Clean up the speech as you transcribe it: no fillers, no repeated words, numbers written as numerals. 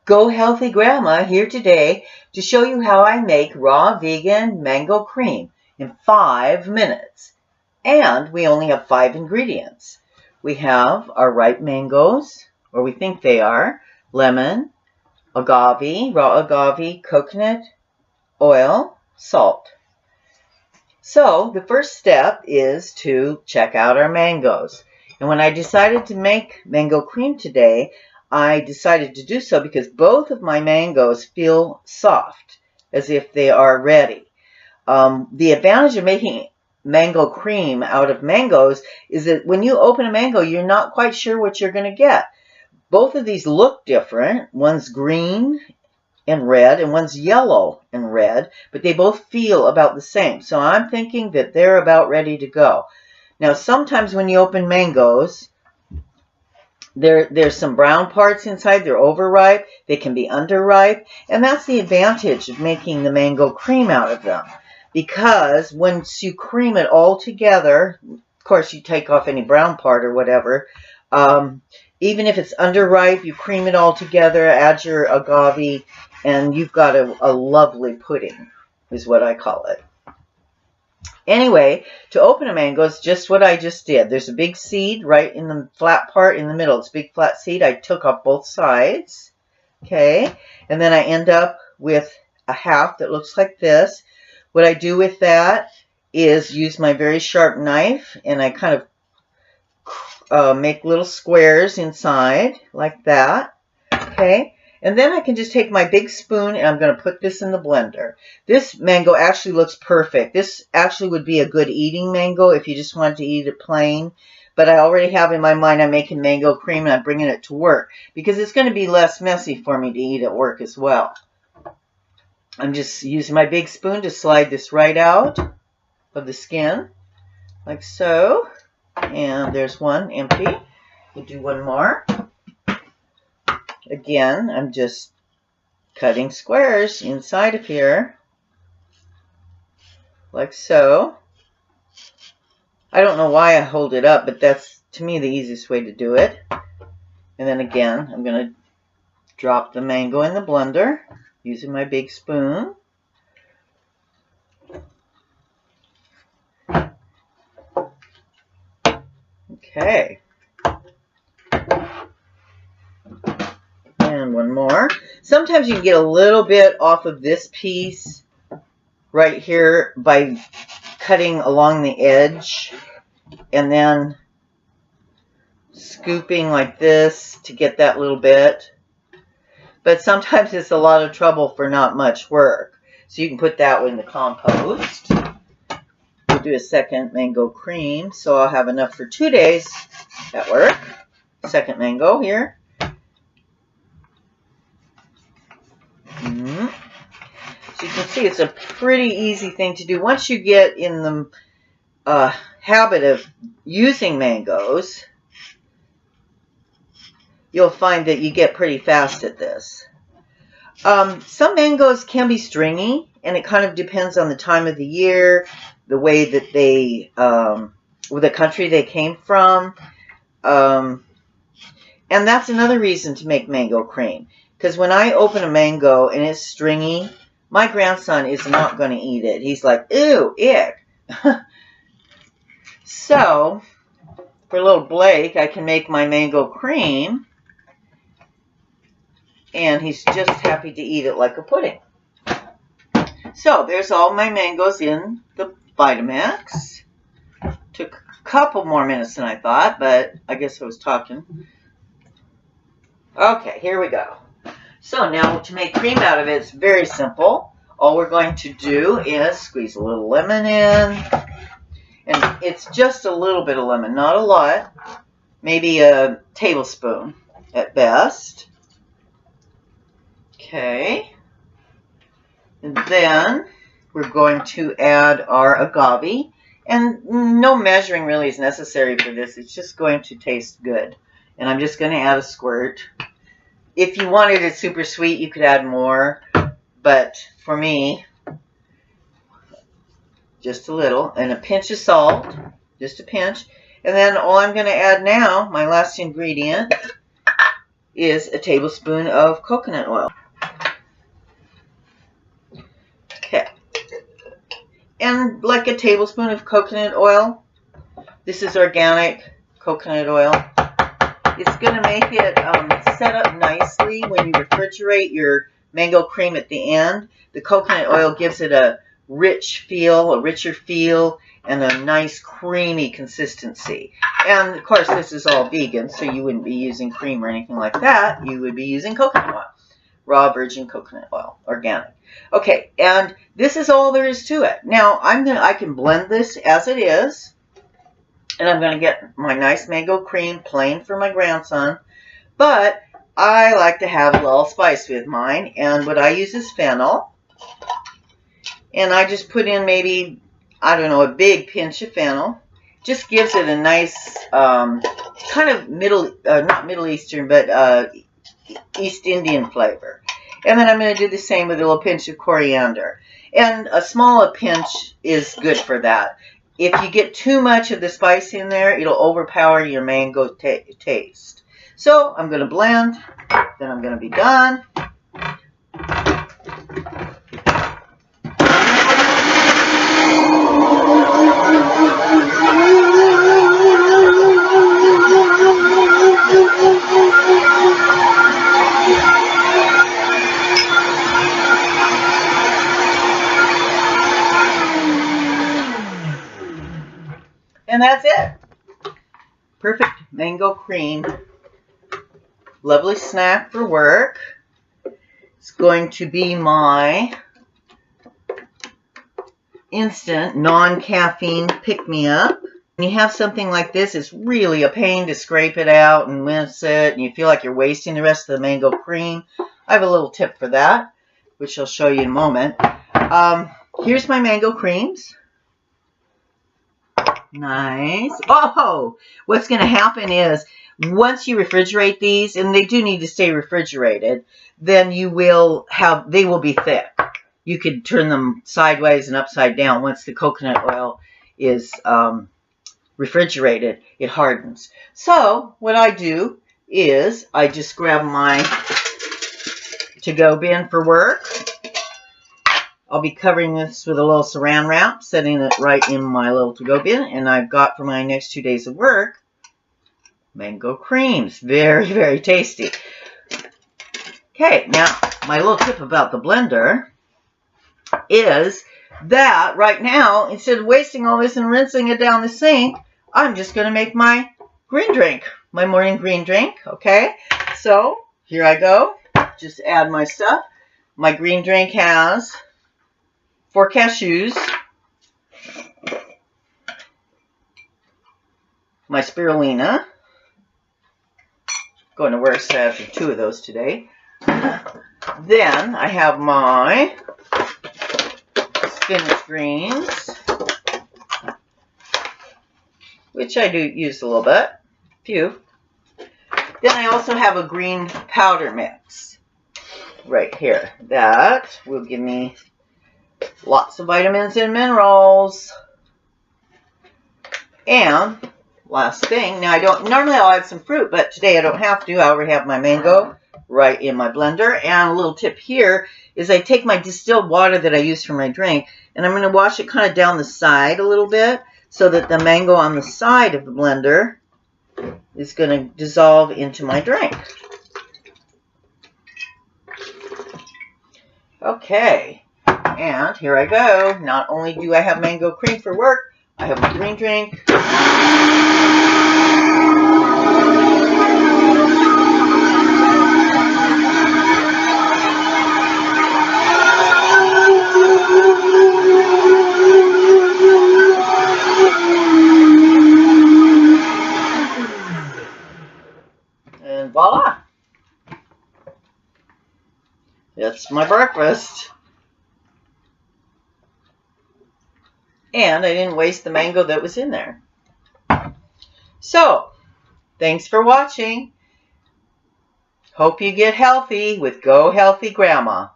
GoHealthy Grandma here today to show you how I make raw vegan mango cream in 5 minutes. And we only have 5 ingredients. We have our ripe mangoes, or we think they are, lemon, agave, raw agave, coconut oil, salt. So the first step is to check out our mangoes. And when I decided to make mango cream today, I decided to do so because both of my mangoes feel soft, as if they are ready. The advantage of making mango cream out of mangoes is that when you open a mango, you're not quite sure what you're going to get. Both of these look different. One's green and red, and one's yellow and red, but they both feel about the same. So I'm thinking that they're about ready to go. Now, sometimes when you open mangoes, there's some brown parts inside. They're overripe. They can be underripe. And that's the advantage of making the mango cream out of them. Because once you cream it all together, of course you take off any brown part or whatever, even if it's underripe, you cream it all together, add your agave, and you've got a lovely pudding, is what I call it. Anyway, to open a mango is just what I just did. There's a big seed right in the flat part in the middle. It's a big flat seed. I took off both sides. Okay. And then I end up with a half that looks like this. What I do with that is use my very sharp knife, and I kind of make little squares inside like that. Okay. And then I can just take my big spoon and I'm going to put this in the blender. This mango actually looks perfect. This actually would be a good eating mango if you just wanted to eat it plain. But I already have in my mind I'm making mango cream and I'm bringing it to work because it's going to be less messy for me to eat at work as well. I'm just using my big spoon to slide this right out of the skin like so. And there's one empty. We'll do one more. Again, I'm just cutting squares inside of here, like so. I don't know why I hold it up, but that's, to me, the easiest way to do it. And then again, I'm going to drop the mango in the blender using my big spoon. Okay. And one more. Sometimes you can get a little bit off of this piece right here by cutting along the edge and then scooping like this to get that little bit. But sometimes it's a lot of trouble for not much work. So you can put that in the compost. We'll do a second mango cream, so I'll have enough for 2 days at work. Second mango here. So you can see it's a pretty easy thing to do. Once you get in the habit of using mangoes, you'll find that you get pretty fast at this. Some mangoes can be stringy, and it kind of depends on the time of the year, the way that they, the country they came from. And that's another reason to make mango cream. Because when I open a mango and it's stringy, my grandson is not going to eat it. He's like, ew, ick. So, for little Blake, I can make my mango cream, and he's just happy to eat it like a pudding. So, there's all my mangoes in the Vitamix. Took a couple more minutes than I thought, but I guess I was talking. Okay, here we go. So now to make cream out of it, it's very simple. All we're going to do is squeeze a little lemon in. And it's just a little bit of lemon, not a lot. Maybe a tablespoon at best. Okay. And then we're going to add our agave. And no measuring really is necessary for this. It's just going to taste good. And I'm just going to add a squirt. If you wanted it super sweet, you could add more, but for me, just a little, and a pinch of salt, just a pinch. And then all I'm going to add now, my last ingredient, is a tablespoon of coconut oil. Okay. And like a tablespoon of coconut oil, this is organic coconut oil. It's going to make it set up nicely when you refrigerate your mango cream at the end. The coconut oil gives it a rich feel, a richer feel, and a nice creamy consistency. And of course this is all vegan, so you wouldn't be using cream or anything like that. You would be using coconut oil, raw virgin coconut oil, organic. Okay, and this is all there is to it. Now I can blend this as it is, and I'm going to get my nice mango cream plain for my grandson, but I like to have a little spice with mine, and what I use is fennel. And I just put in maybe, I don't know, a big pinch of fennel. Just gives it a nice kind of not Middle Eastern, but East Indian flavor. And then I'm going to do the same with a little pinch of coriander. And a smaller pinch is good for that. If you get too much of the spice in there, it'll overpower your mango taste. So I'm going to blend, then I'm going to be done. And that's it. Perfect mango cream. Lovely snack for work. It's going to be my instant non-caffeine pick-me-up. When you have something like this, it's really a pain to scrape it out and mince it, and you feel like you're wasting the rest of the mango cream. I have a little tip for that, which I'll show you in a moment. Here's my mango creams. Nice. Oh, what's going to happen is once you refrigerate these, and they do need to stay refrigerated, then they will be thick. You could turn them sideways and upside down. Once the coconut oil is refrigerated, it hardens. So what I do is I just grab my to-go bin for work. I'll be covering this with a little saran wrap, setting it right in my little to-go bin, and I've got for my next 2 days of work mango creams. Very, very tasty. Okay, now my little tip about the blender is that right now, instead of wasting all this and rinsing it down the sink, I'm just going to make my green drink, my morning green drink. Okay, so here I go. Just add my stuff. My green drink has 4 cashews, my spirulina, going to work, so I have 2 of those today. Then I have my spinach greens, which I do use a little bit, few. Then I also have a green powder mix right here. That will give me lots of vitamins and minerals. And last thing, now normally I'll add some fruit, but today I don't have to. I already have my mango right in my blender. And a little tip here is I take my distilled water that I use for my drink, and I'm going to wash it kind of down the side a little bit so that the mango on the side of the blender is going to dissolve into my drink. Okay. And here I go. Not only do I have mango cream for work, I have my green drink. And voila. That's my breakfast. And I didn't waste the mango that was in there. So, thanks for watching. Hope you get healthy with Go Healthy Grandma.